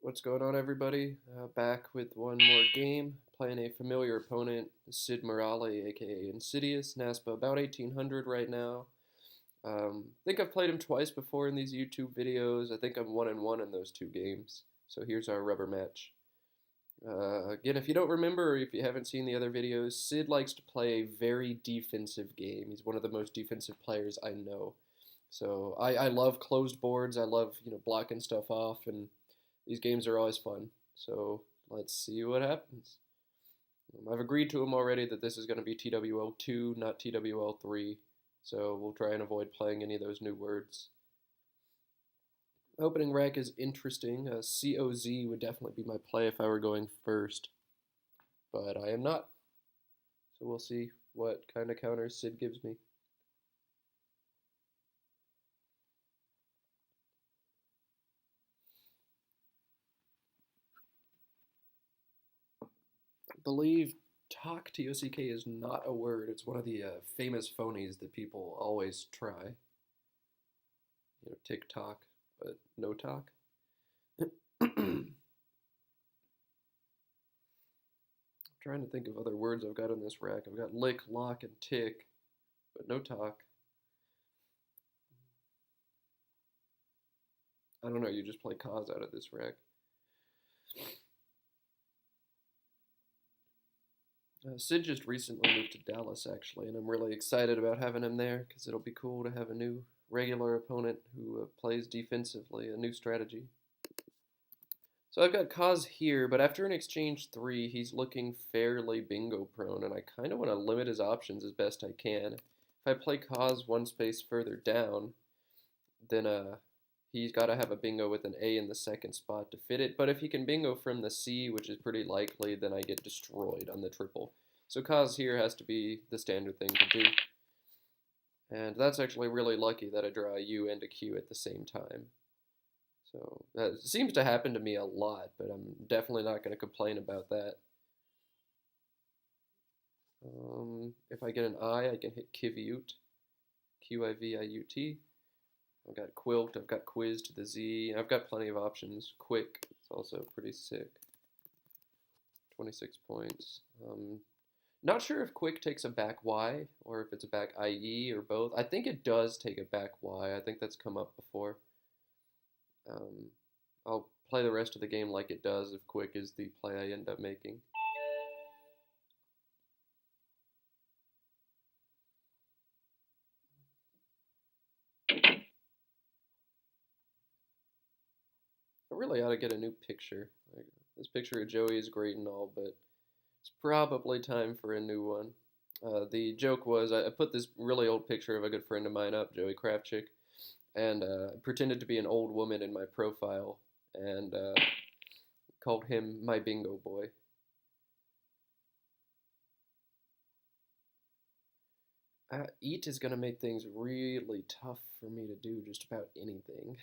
What's going on, everybody? Back with one more game, playing a familiar opponent, Sid Morale, aka Insidious, NASPA, about 1800 right now. I think I've played him twice before in these YouTube videos. I think I'm 1-1 in those two games. So here's our rubber match. Again, if you don't remember or if you haven't seen the other videos, Sid likes to play a very defensive game. He's one of the most defensive players I know. So I love closed boards. I love blocking stuff off, and these games are always fun. So let's see what happens. I've agreed to him already that this is going to be TWL2, not TWL3. So we'll try and avoid playing any of those new words. Opening rack is interesting. COZ would definitely be my play if I were going first, but I am not. So we'll see what kind of counters Sid gives me. I believe talk, T-O-C-K, is not a word. It's one of the famous phonies that people always try. TikTok, but no talk. I'm trying to think of other words I've got in this rack. I've got lick, lock, and tick, but no talk. I don't know, you just play cause out of this rack. Sid just recently moved to Dallas, actually, and I'm really excited about having him there because it'll be cool to have a new regular opponent who plays defensively, a new strategy. So I've got Kaz here, but after an exchange 3, he's looking fairly bingo prone, and I kind of want to limit his options as best I can. If I play Kaz one space further down, then he's got to have a bingo with an A in the second spot to fit it. But if he can bingo from the C, which is pretty likely, then I get destroyed on the triple. So Kaz here has to be the standard thing to do. And that's actually really lucky that I draw a U and a Q at the same time. So that seems to happen to me a lot, but I'm definitely not going to complain about that. If I get an I can hit Kiviut, Q-I-V-I-U-T. I've got Quilt, I've got Quiz to the Z, I've got plenty of options. Quick, it's also pretty sick. 26 points. Not sure if Quick takes a back Y or if it's a back IE or both. I think it does take a back Y. I think that's come up before. I'll play the rest of the game like it does if Quick is the play I end up making. I really ought to get a new picture. This picture of Joey is great and all, but it's probably time for a new one. The joke was I put this really old picture of a good friend of mine up, Joey Kravchik, and pretended to be an old woman in my profile and called him my bingo boy. Eat is going to make things really tough for me to do just about anything.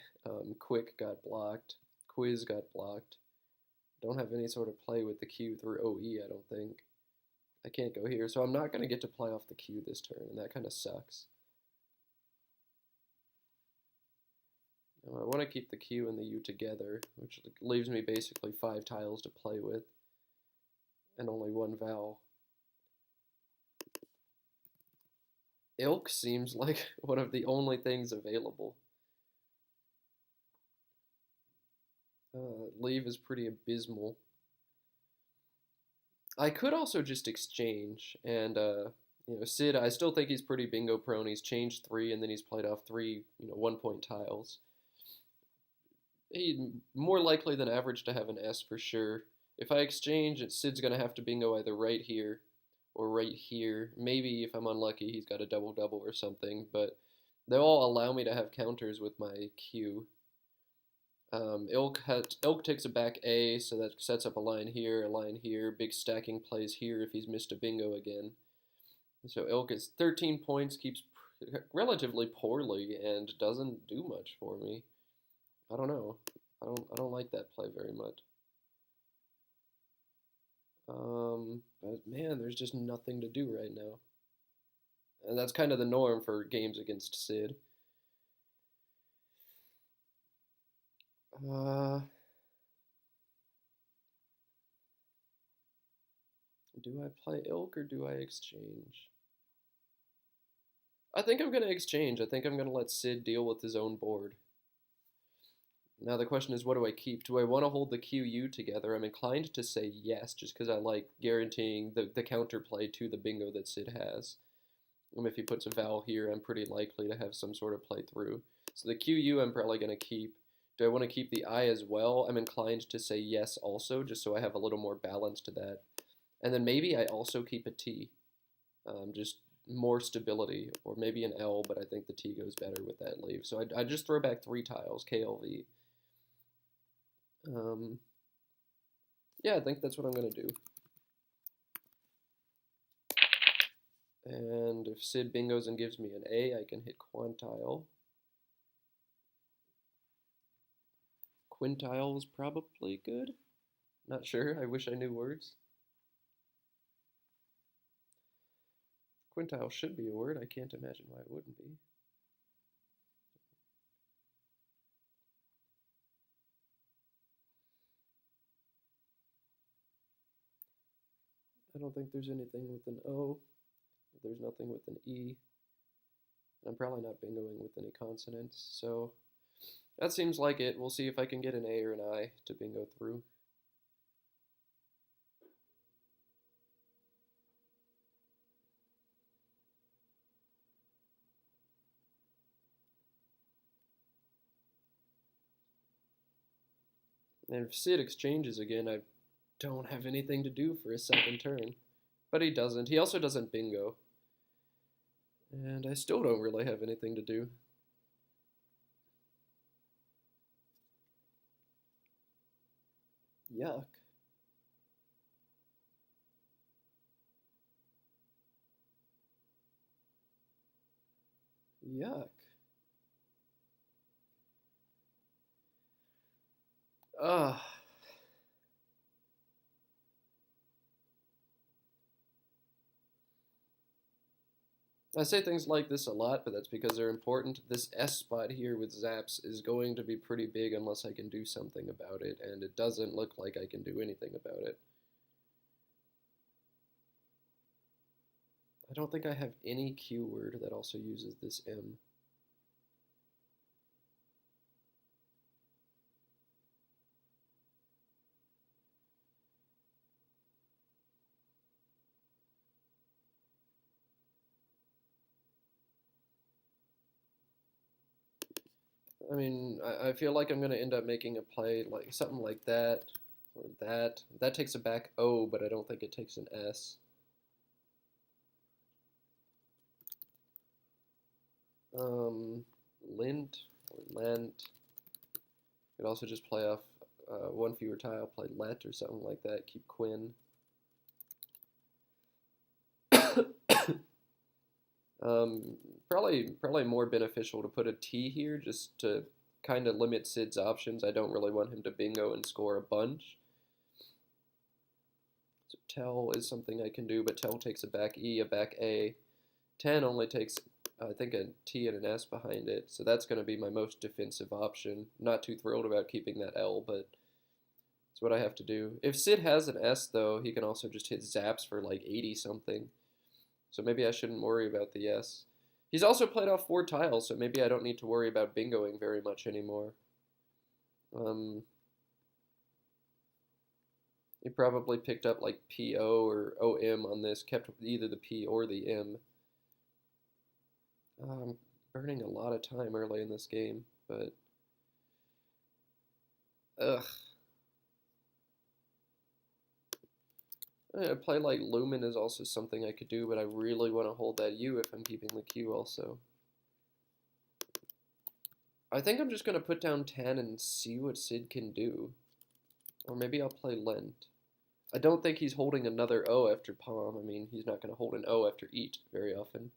Quick got blocked. Quiz got blocked. Don't have any sort of play with the Q through OE, I don't think. I can't go here, so I'm not going to get to play off the Q this turn, and that kind of sucks. I want to keep the Q and the U together, which leaves me basically 5 tiles to play with, and only one vowel. Ilk seems like one of the only things available. Leave is pretty abysmal. I could also just exchange, and Sid, I still think he's pretty bingo prone. He's changed 3, and then he's played off 3, 1-point tiles. He's more likely than average to have an S for sure. If I exchange, Sid's going to have to bingo either right here or right here. Maybe if I'm unlucky, he's got a double-double or something, but they'll all allow me to have counters with my Q. Ilk takes a back A, so that sets up a line here, big stacking plays here if he's missed a bingo again. So Ilk is 13 points, keeps relatively poorly, and doesn't do much for me. I don't know. I don't like that play very much. But man, there's just nothing to do right now. And that's kind of the norm for games against Sid. Do I play ilk or do I exchange? I think I'm going to exchange. I think I'm going to let Sid deal with his own board. Now the question is, what do I keep? Do I want to hold the QU together? I'm inclined to say yes, just because I like guaranteeing the counterplay to the bingo that Sid has. If he puts a vowel here, I'm pretty likely to have some sort of play through. So the QU I'm probably going to keep. Do I want to keep the I as well? I'm inclined to say yes also, just so I have a little more balance to that. And then maybe I also keep a T, just more stability, or maybe an L, but I think the T goes better with that leave. So I just throw back 3 tiles, KLV. Yeah, I think that's what I'm going to do. And if Sid bingos and gives me an A, I can hit quantile. Quintile is probably good. Not sure. I wish I knew words. Quintile should be a word. I can't imagine why it wouldn't be. I don't think there's anything with an O. There's nothing with an E. I'm probably not bingoing with any consonants, so that seems like it. We'll see if I can get an A or an I to bingo through. And if Sid exchanges again, I don't have anything to do for his second turn. But he doesn't. He also doesn't bingo. And I still don't really have anything to do. Yuck. Yuck. Ugh. I say things like this a lot, but that's because they're important. This S spot here with zaps is going to be pretty big unless I can do something about it, and it doesn't look like I can do anything about it. I don't think I have any Q word that also uses this M. I mean, I feel like I'm going to end up making a play like something like that, or that. That takes a back O, but I don't think it takes an S. Lint or lent. Could also just play off one fewer tile, play let or something like that. Keep Quinn. Probably more beneficial to put a T here just to kind of limit Sid's options. I don't really want him to bingo and score a bunch. So tell is something I can do, but tell takes a back E, a back A. 10 only takes, I think, a T and an S behind it, so that's going to be my most defensive option. Not too thrilled about keeping that L, but it's what I have to do. If Sid has an S, though, he can also just hit zaps for like 80 something. So maybe I shouldn't worry about the S. He's also played off 4 tiles, so maybe I don't need to worry about bingoing very much anymore. He probably picked up like PO or OM on this, kept either the P or the M. I'm burning a lot of time early in this game, but ugh. A play like Lumen is also something I could do, but I really want to hold that U if I'm keeping the Q also. I think I'm just going to put down 10 and see what Sid can do. Or maybe I'll play Lent. I don't think he's holding another O after Palm. I mean, he's not going to hold an O after Eat very often.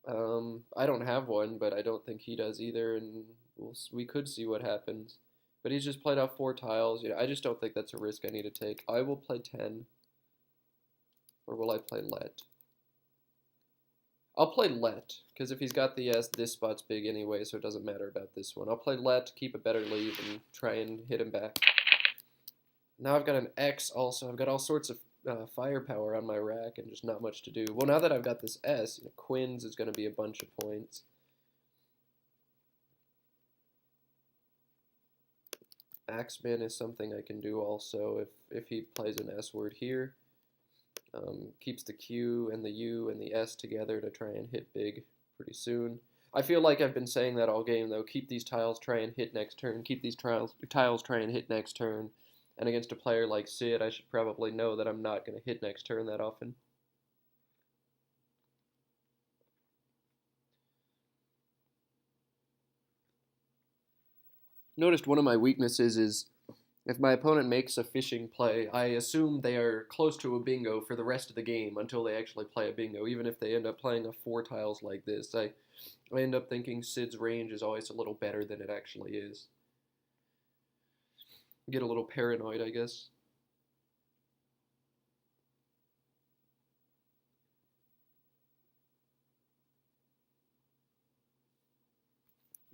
I don't have one, but I don't think he does either, and we could see what happens. But he's just played off 4 tiles. I just don't think that's a risk I need to take. I will play 10. Or will I play Let? I'll play Let, because if he's got the S, this spot's big anyway, so it doesn't matter about this one. I'll play Let, keep a better lead, and try and hit him back. Now I've got an X also. I've got all sorts of firepower on my rack and just not much to do. Well, now that I've got this S, queens is going to be a bunch of points. Axeman is something I can do also if he plays an S word here. Keeps the Q and the U and the S together to try and hit big pretty soon. I feel like I've been saying that all game, though. Keep these tiles, try and hit next turn. Keep these tiles, try and hit next turn. And against a player like Sid, I should probably know that I'm not going to hit next turn that often. Noticed one of my weaknesses is if my opponent makes a fishing play, I assume they are close to a bingo for the rest of the game until they actually play a bingo. Even if they end up playing a 4 tiles like this, I end up thinking Sid's range is always a little better than it actually is. Get a little paranoid, I guess.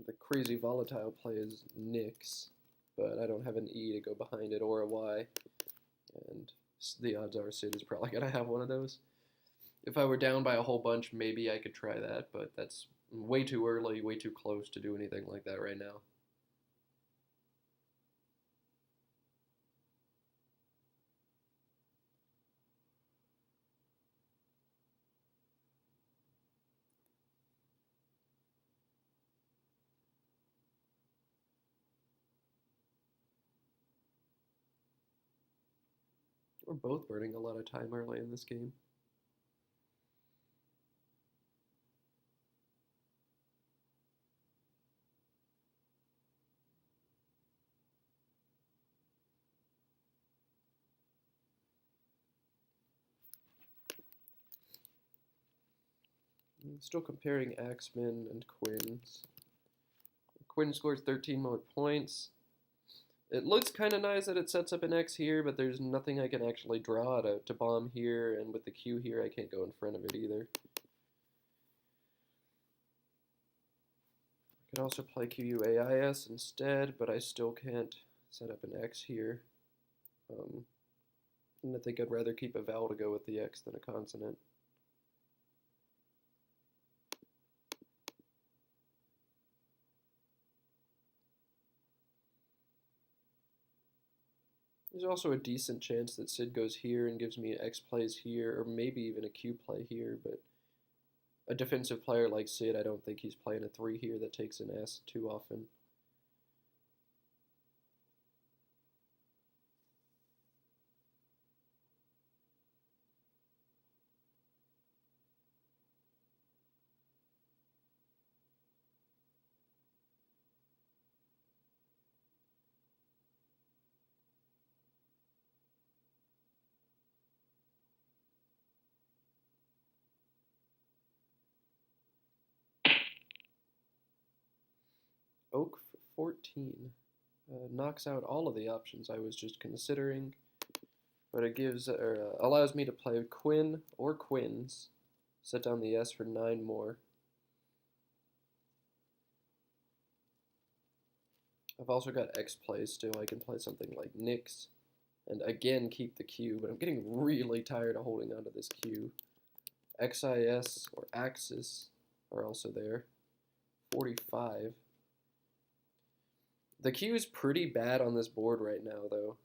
The crazy volatile play is Nix, but I don't have an E to go behind it or a Y, and the odds are Sid is probably going to have one of those. If I were down by a whole bunch, maybe I could try that, but that's way too early, way too close to do anything like that right now. We're both burning a lot of time early in this game. I'm still comparing Axemen and Quins. Quinn scores 13 more points. It looks kind of nice that it sets up an X here, but there's nothing I can actually draw to bomb here, and with the Q here, I can't go in front of it either. I could also play QUAIS instead, but I still can't set up an X here. And I think I'd rather keep a vowel to go with the X than a consonant. There's also a decent chance that Sid goes here and gives me X plays here, or maybe even a Q play here, but a defensive player like Sid, I don't think he's playing a 3 here that takes an S too often. Oak for 14. Knocks out all of the options I was just considering, but it gives allows me to play Quinn or Quins, set down the S for 9 more. I've also got X plays still. I can play something like Nix, and again keep the Q, but I'm getting really tired of holding onto this Q. XIS or Axis are also there. 45. The Q is pretty bad on this board right now, though.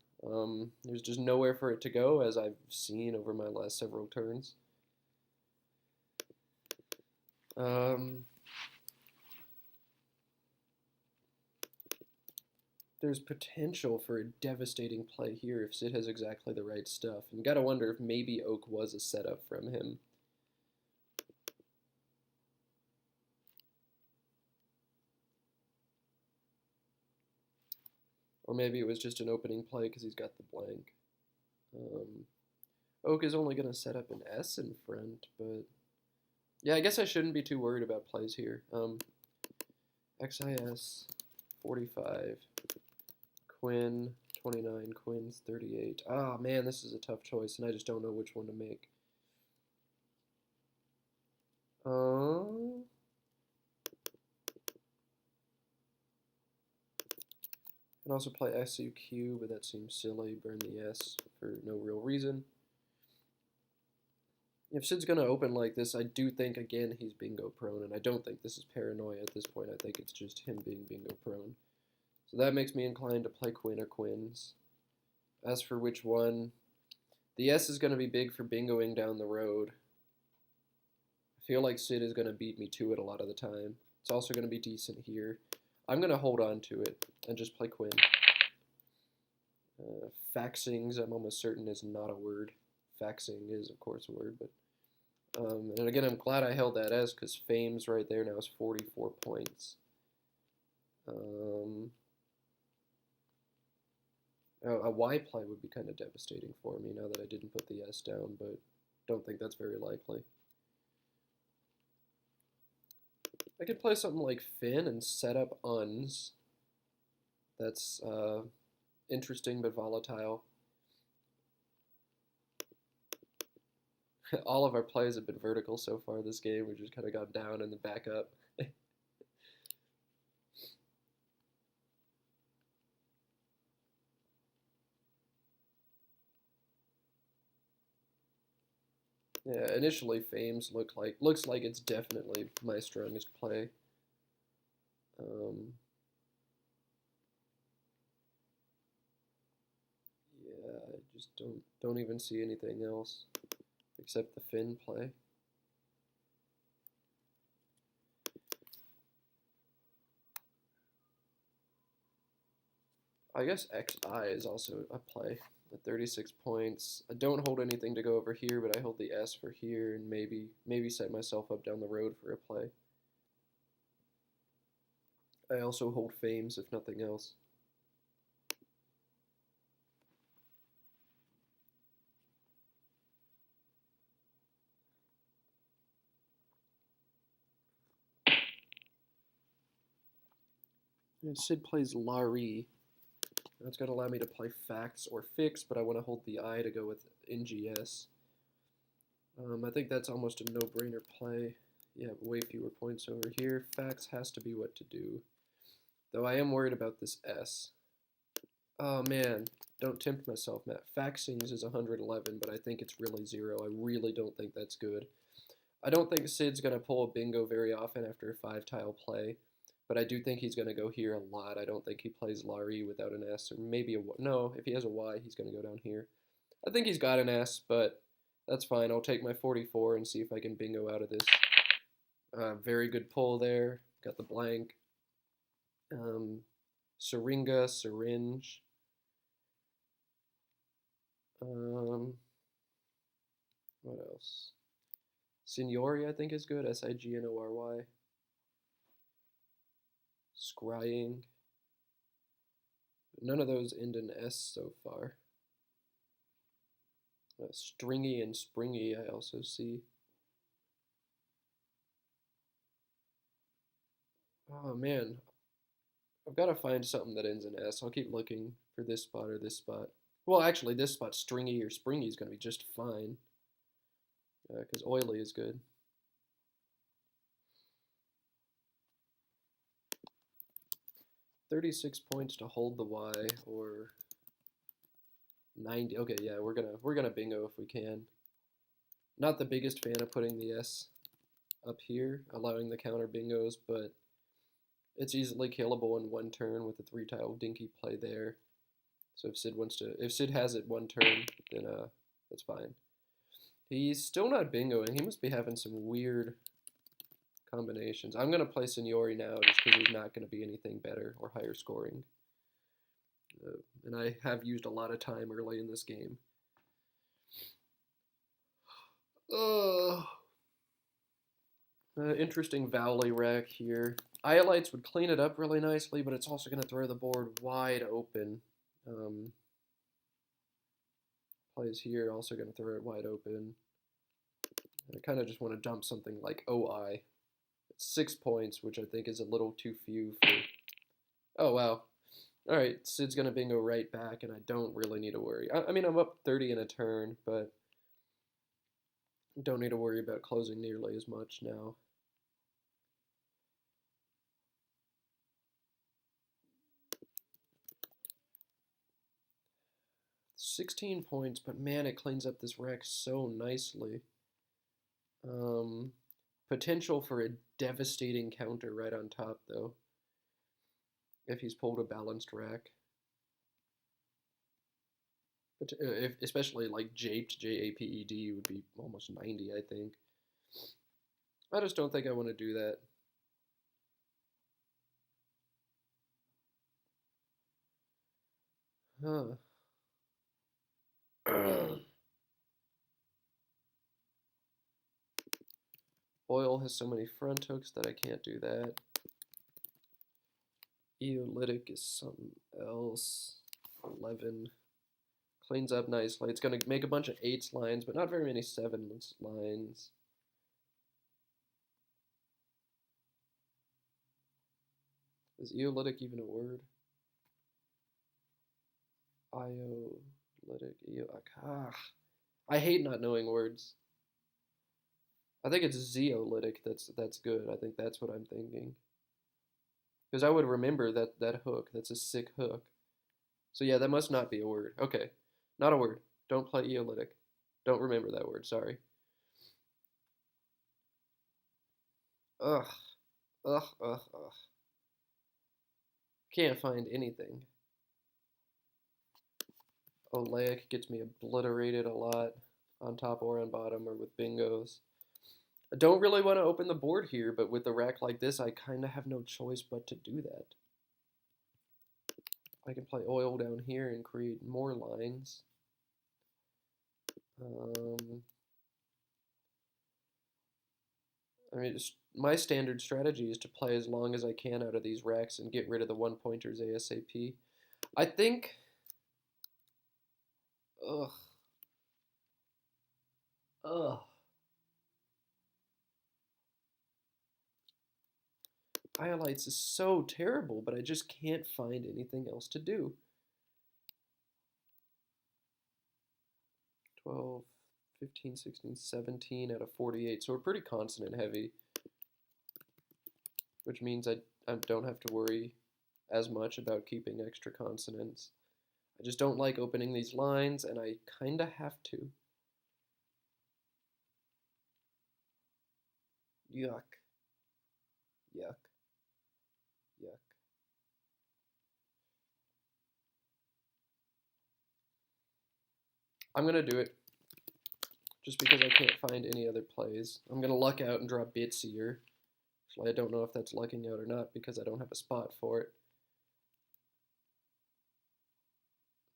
There's just nowhere for it to go, as I've seen over my last several turns. There's potential for a devastating play here if Sid has exactly the right stuff. And you gotta wonder if maybe Oak was a setup from him. Or maybe it was just an opening play because he's got the blank. Oak is only going to set up an S in front, but yeah, I guess I shouldn't be too worried about plays here. XIS 45, Quinn 29, Quinn's 38. Ah, man, this is a tough choice, and I just don't know which one to make. Can also play SUQ, but that seems silly. Burn the S for no real reason. If Sid's going to open like this, I do think, again, he's bingo prone, and I don't think this is paranoia at this point. I think it's just him being bingo prone. So that makes me inclined to play queen or queens. As for which one, the S is going to be big for bingoing down the road. I feel like Sid is going to beat me to it a lot of the time. It's also going to be decent here. I'm going to hold on to it and just play queen. Faxings, I'm almost certain, is not a word. Faxing is, of course, a word, but and again, I'm glad I held that S because Fame's right there now is 44 points. A Y play would be kind of devastating for me now that I didn't put the S down, but don't think that's very likely. I could play something like Finn and set up uns. That's interesting but volatile. All of our plays have been vertical so far this game. We just kind of gone down and then back up. Yeah, initially Fame's looks like it's definitely my strongest play. Yeah, I just don't even see anything else except the Finn play. I guess XI is also a play at 36 points. I don't hold anything to go over here, but I hold the S for here and maybe set myself up down the road for a play. I also hold Fames if nothing else. And Sid plays Larry. That's going to allow me to play Facts or Fix, but I want to hold the I to go with NGS. I think that's almost a no-brainer play. You have way fewer points over here. Facts has to be what to do. Though I am worried about this S. Oh man, don't tempt myself, Matt. Faxings is 111, but I think it's really 0. I really don't think that's good. I don't think Sid's going to pull a bingo very often after a 5-tile play, but I do think he's going to go here a lot. I don't think he plays Larry without an S, or maybe a Y. No, if he has a Y, he's going to go down here. I think he's got an S, but that's fine. I'll take my 44 and see if I can bingo out of this. Very good pull there. Got the blank. Syringa, syringe. What else? Signori, I think, is good. Signory. Scrying. None of those end in S so far. Stringy and springy, I also see. Oh man, I've got to find something that ends in S. I'll keep looking for this spot or this spot. Well, actually, this spot, stringy or springy, is going to be just fine. Because oily is good. 36 points to hold the Y, or 90. Okay, yeah, we're gonna bingo if we can. Not the biggest fan of putting the S up here, allowing the counter bingos, but it's easily killable in one turn with a 3-tile dinky play there. So if Sid has it one turn, then that's fine. He's still not bingoing. He must be having some weird combinations. I'm gonna play Signori now just because he's not gonna be anything better or higher scoring. And I have used a lot of time early in this game. Interesting Vowley rack here. Iolites would clean it up really nicely, but it's also going to throw the board wide open. Plays here, also going to throw it wide open. I kind of just want to dump something like OI. It's 6 points, which I think is a little too few for... Oh, wow. Alright, Sid's going to bingo right back, and I don't really need to worry. I mean, I'm up 30 in a turn, but don't need to worry about closing nearly as much now. 16 points, but man, it cleans up this rack so nicely. Potential for a devastating counter right on top, though, if he's pulled a balanced rack. But if, especially like Japed, Japed would be almost 90, I think. I just don't think I want to do that. Huh. Oil has so many front hooks that I can't do that. Eolytic is something else. 11. Cleans up nicely. It's going to make a bunch of 8s lines, but not very many 7s lines. Is eolytic even a word? Iolytic, I hate not knowing words. I think it's zeolytic that's good. I think that's what I'm thinking. Because I would remember that hook. That's a sick hook. So yeah, that must not be a word. Okay. Not a word. Don't play eolytic. Don't remember that word, sorry. Ugh. Ugh, ugh, ugh. Can't find anything. Oleic gets me obliterated a lot on top or on bottom or with bingos. I don't really want to open the board here, but with a rack like this, I kind of have no choice but to do that. I can play oil down here and create more lines. I mean, my standard strategy is to play as long as I can out of these racks and get rid of the one-pointers ASAP. I think... Ugh. Ugh. Iolites is so terrible, but I just can't find anything else to do. 12, 15, 16, 17 out of 48. So we're pretty consonant heavy, which means I don't have to worry as much about keeping extra consonants. I just don't like opening these lines, and I kind of have to. Yuck. Yuck. Yuck. I'm going to do it just because I can't find any other plays. I'm going to luck out and draw Bitsier. Actually, I don't know if that's lucking out or not because I don't have a spot for it.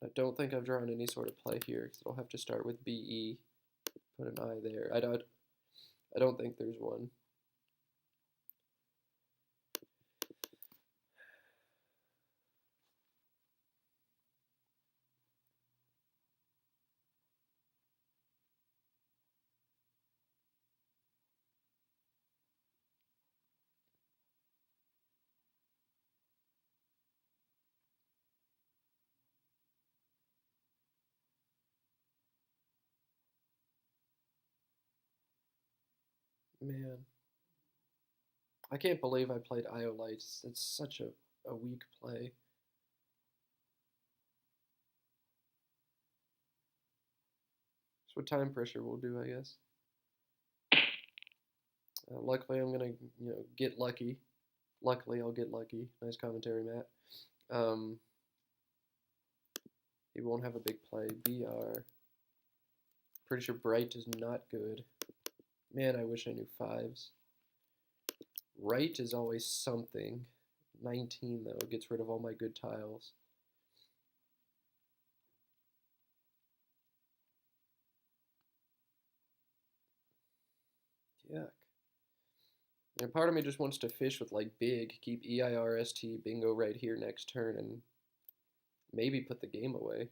I don't think I've drawn any sort of play here because it'll have to start with BE. Put an I there. I don't think there's one. Man. I can't believe I played Iolites. It's such a weak play. That's what time pressure will do, I guess. Luckily, I'm gonna get lucky. Luckily, I'll get lucky. Nice commentary, Matt. He won't have a big play. BR. Pretty sure Bright is not good. Man, I wish I knew 5s. Right is always something. 19, though, gets rid of all my good tiles. Yuck. And part of me just wants to fish with, like, big, keep EIRST bingo right here next turn, and maybe put the game away,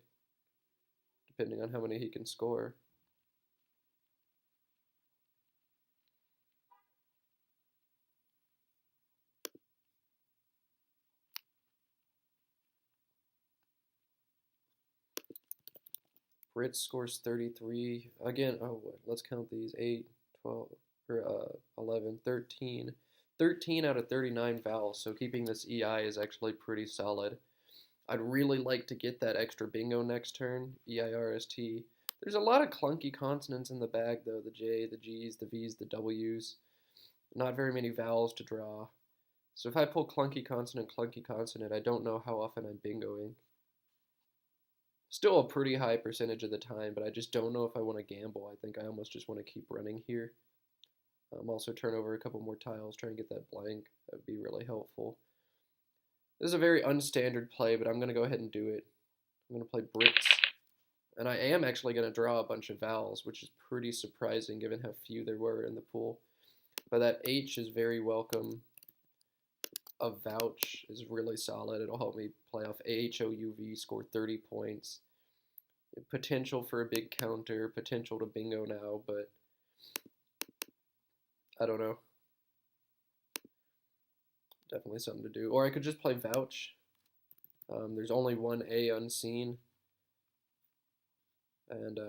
depending on how many he can score. Brit scores 33. Again, oh, let's count these. 8, 12, or 11, 13. 13 out of 39 vowels, so keeping this EI is actually pretty solid. I'd really like to get that extra bingo next turn, EIRST. There's a lot of clunky consonants in the bag, though. The J, the G's, the V's, the W's. Not very many vowels to draw. So if I pull clunky consonant, I don't know how often I'm bingoing. Still a pretty high percentage of the time, but I just don't know if I want to gamble. I think I almost just want to keep running here. Also turn over a couple more tiles, try and get that blank. That would be really helpful. This is a very unstandard play, but I'm going to go ahead and do it. I'm going to play Brits. And I am actually going to draw a bunch of vowels, which is pretty surprising given how few there were in the pool. But that H is very welcome. A vouch is really solid. It'll help me play off AHOUV, score 30 points. Potential for a big counter, potential to bingo now, but I don't know. Definitely something to do. Or I could just play vouch. There's only one A unseen. And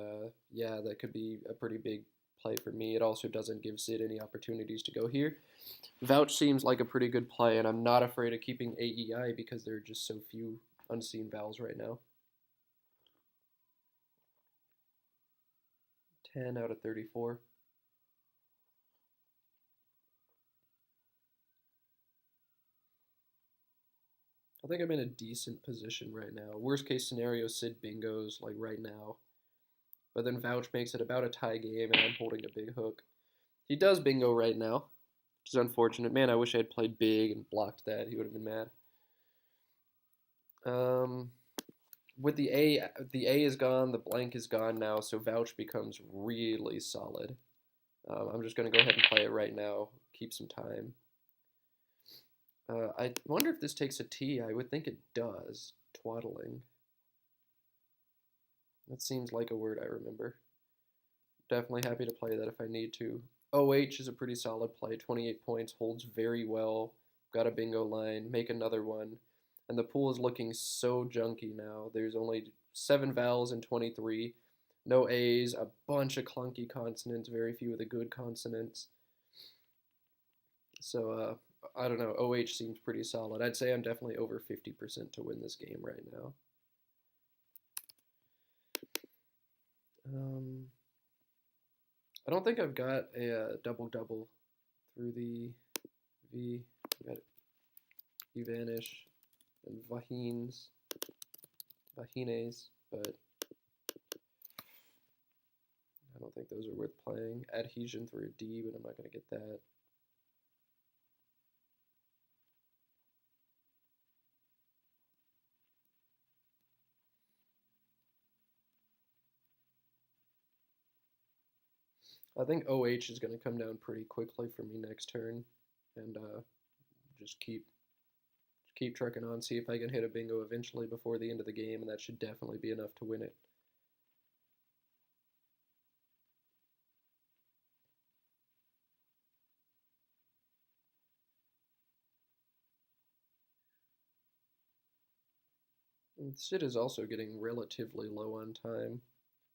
yeah, that could be a pretty big play for me. It also doesn't give Sid any opportunities to go here. Vouch seems like a pretty good play, and I'm not afraid of keeping AEI because there are just so few unseen vowels right now. 10 out of 34. I think I'm in a decent position right now. Worst case scenario, Sid bingos like right now. But then Vouch makes it about a tie game, and I'm holding a big hook. He does bingo right now, which is unfortunate. Man, I wish I had played big and blocked that. He would have been mad. With the A is gone, the blank is gone now, so Vouch becomes really solid. I'm just going to go ahead and play it right now, keep some time. I wonder if this takes a T. I would think it does. Twaddling. That seems like a word I remember. Definitely happy to play that if I need to. OH is a pretty solid play. 28 points, holds very well. Got a bingo line. Make another one. And the pool is looking so junky now. There's only 7 vowels and 23. No A's, a bunch of clunky consonants, very few of the good consonants. So, I don't know. OH seems pretty solid. I'd say I'm definitely over 50% to win this game right now. I don't think I've got a double-double through the V. I got Evanish and Vahines, but I don't think those are worth playing. Adhesion through a D, but I'm not going to get that. I think OH is going to come down pretty quickly for me next turn, and just keep trucking on, see if I can hit a bingo eventually before the end of the game, and that should definitely be enough to win it. And Sid is also getting relatively low on time.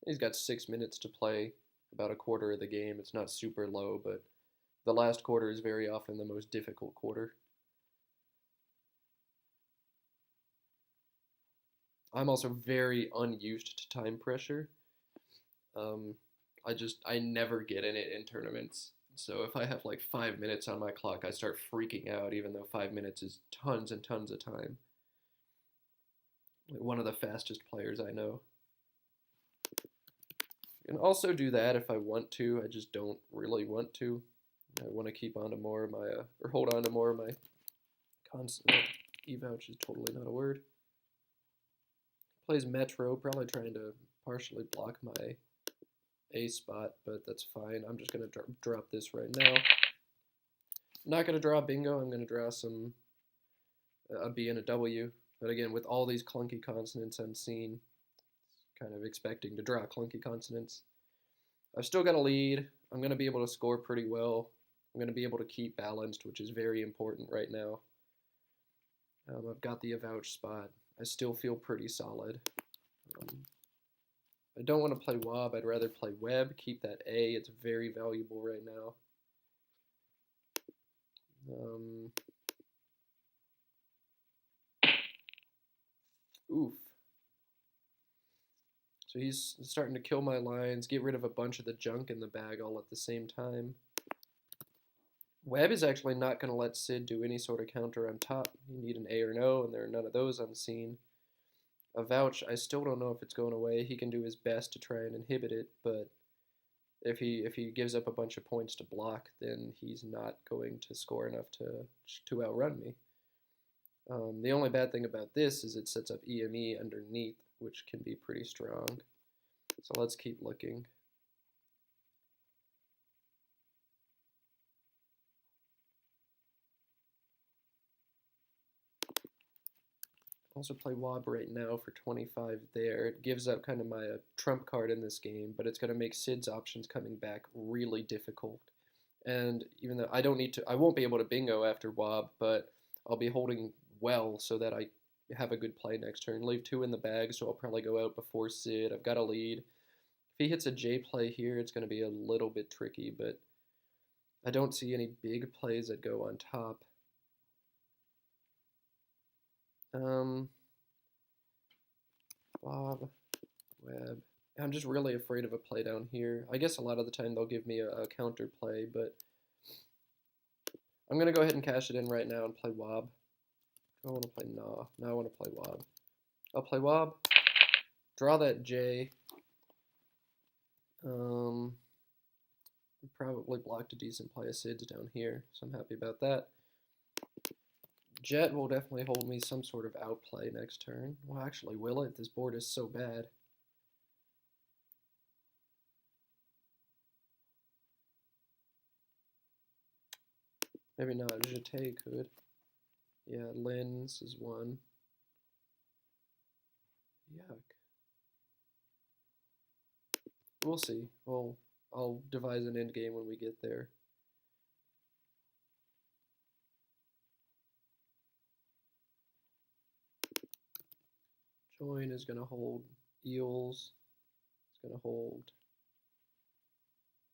He's got 6 minutes to play, about a quarter of the game. It's not super low, but the last quarter is very often the most difficult quarter. I'm also very unused to time pressure. I never get in it in tournaments. So if I have like 5 minutes on my clock, I start freaking out, even though 5 minutes is tons and tons of time. Like one of the fastest players I know. I can also do that if I want to. I just don't really want to. I want to keep on to more of my, or hold on to more of my constant. Evouch is totally not a word. Plays Metro, probably trying to partially block my A spot, but that's fine. I'm just going to drop this right now. I'm not going to draw bingo. I'm going to draw some a B and a W. But again, with all these clunky consonants unseen, kind of expecting to draw clunky consonants. I've still got a lead. I'm going to be able to score pretty well. I'm going to be able to keep balanced, which is very important right now. I've got the avouch spot. I still feel pretty solid. I don't want to play wob. I'd rather play web. Keep that A. It's very valuable right now. Oof. So he's starting to kill my lines, get rid of a bunch of the junk in the bag all at the same time. Webb is actually not going to let Sid do any sort of counter on top. You need an A or an O, and there are none of those unseen. A vouch, I still don't know if it's going away. He can do his best to try and inhibit it, but if he gives up a bunch of points to block, then he's not going to score enough to outrun me. The only bad thing about this is it sets up EME underneath, which can be pretty strong. So let's keep looking. Also play Wob right now for 25 there. It gives up kind of my trump card in this game, but it's going to make Sid's options coming back really difficult. And even though I won't be able to bingo after Wob, but I'll be holding well so that I have a good play next turn. Leave 2 in the bag, so I'll probably go out before Sid. I've got a lead. If he hits a J play here, it's going to be a little bit tricky, but I don't see any big plays that go on top. Bob, Webb. I'm just really afraid of a play down here. I guess a lot of the time they'll give me a counter play, but I'm going to go ahead and cash it in right now and play Wob. I want to play Nah. Now I want to play Wob. I'll play Wob. Draw that J. Probably blocked a decent play of Sid's down here, so I'm happy about that. Jet will definitely hold me some sort of outplay next turn. Well, actually, will it? This board is so bad. Maybe not. Jeté could. Yeah, Lens is one. Yuck. We'll see. I'll devise an end game when we get there. Join is going to hold eels. It's going to hold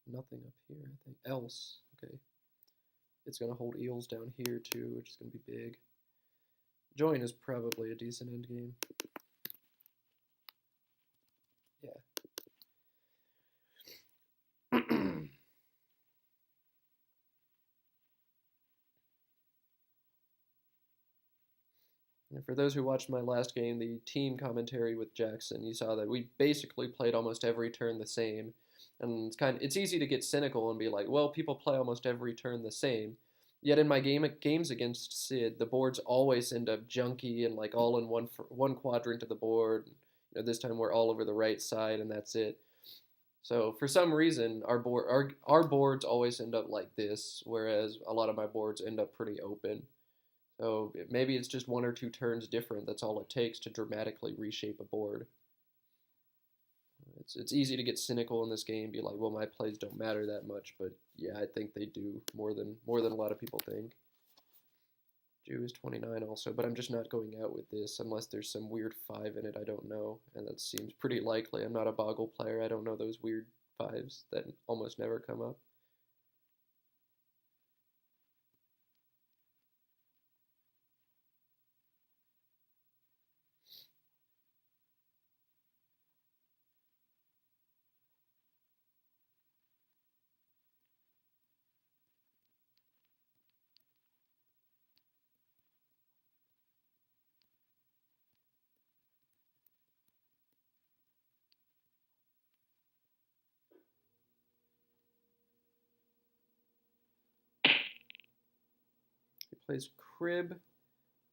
nothing up here, I think. Else. Okay. It's going to hold eels down here too, which is going to be big. Join is probably a decent end game. Yeah. And for those who watched my last game, the team commentary with Jackson, you saw that we basically played almost every turn the same. And it's easy to get cynical and be like, well, people play almost every turn the same. Yet in my games against Sid, the boards always end up junky and like all in one quadrant of the board. You know, this time we're all over the right side and that's it. So for some reason, our boards always end up like this, whereas a lot of my boards end up pretty open. So maybe it's just 1 or 2 turns different. That's all it takes to dramatically reshape a board. It's easy to get cynical in this game, be like, well, my plays don't matter that much, but yeah, I think they do more than a lot of people think. Jew is 29 also, but I'm just not going out with this unless there's some weird 5 in it I don't know, and that seems pretty likely. I'm not a Boggle player. I don't know those weird 5s that almost never come up. He plays crib.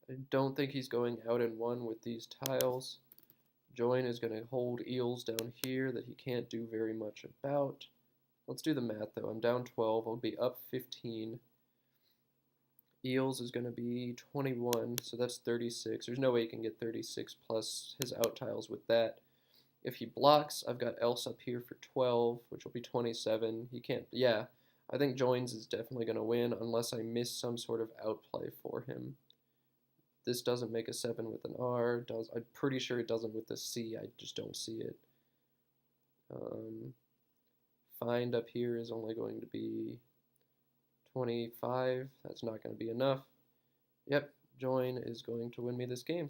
I don't think he's going out in 1 with these tiles. Join is going to hold eels down here that he can't do very much about. Let's do the math though. I'm down 12. I'll be up 15. Eels is going to be 21, so that's 36. There's no way he can get 36 plus his out tiles with that. If he blocks, I've got else up here for 12, which will be 27. He can't, yeah. I think joins is definitely going to win unless I miss some sort of outplay for him. This doesn't make a 7 with an R. I'm pretty sure it doesn't with the C. I just don't see it. Find up here is only going to be 25. That's not going to be enough. Yep, join is going to win me this game.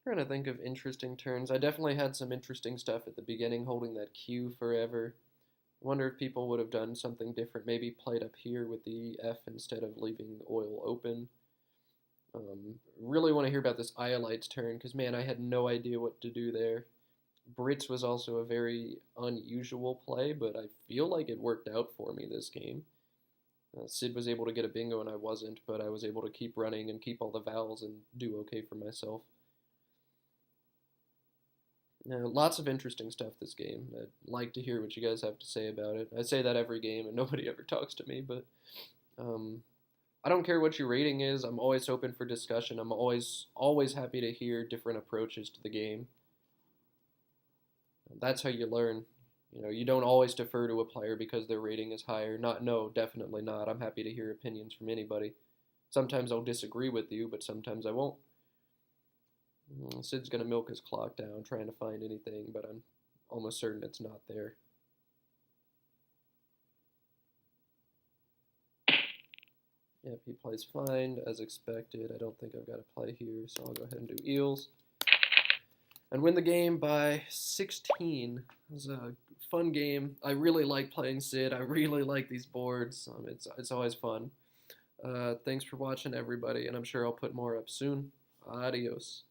Trying to think of interesting turns. I definitely had some interesting stuff at the beginning, holding that Q forever. I wonder if people would have done something different, maybe played up here with the F instead of leaving oil open. Really want to hear about this Iolite's turn, because man, I had no idea what to do there. Brits was also a very unusual play, but I feel like it worked out for me this game. Sid was able to get a bingo and I wasn't, but I was able to keep running and keep all the vowels and do okay for myself. Lots of interesting stuff this game. I'd like to hear what you guys have to say about it. I say that every game and nobody ever talks to me, but I don't care what your rating is. I'm always open for discussion. I'm always happy to hear different approaches to the game. That's how you learn. You don't always defer to a player because their rating is higher. No, definitely not. I'm happy to hear opinions from anybody. Sometimes I'll disagree with you, but sometimes I won't. Sid's going to milk his clock down trying to find anything, but I'm almost certain it's not there. Yep, he plays find as expected. I don't think I've got a play here, so I'll go ahead and do eels. And win the game by 16. It was a fun game. I really like playing Sid. I really like these boards. It's always fun. Thanks for watching, everybody, and I'm sure I'll put more up soon. Adios.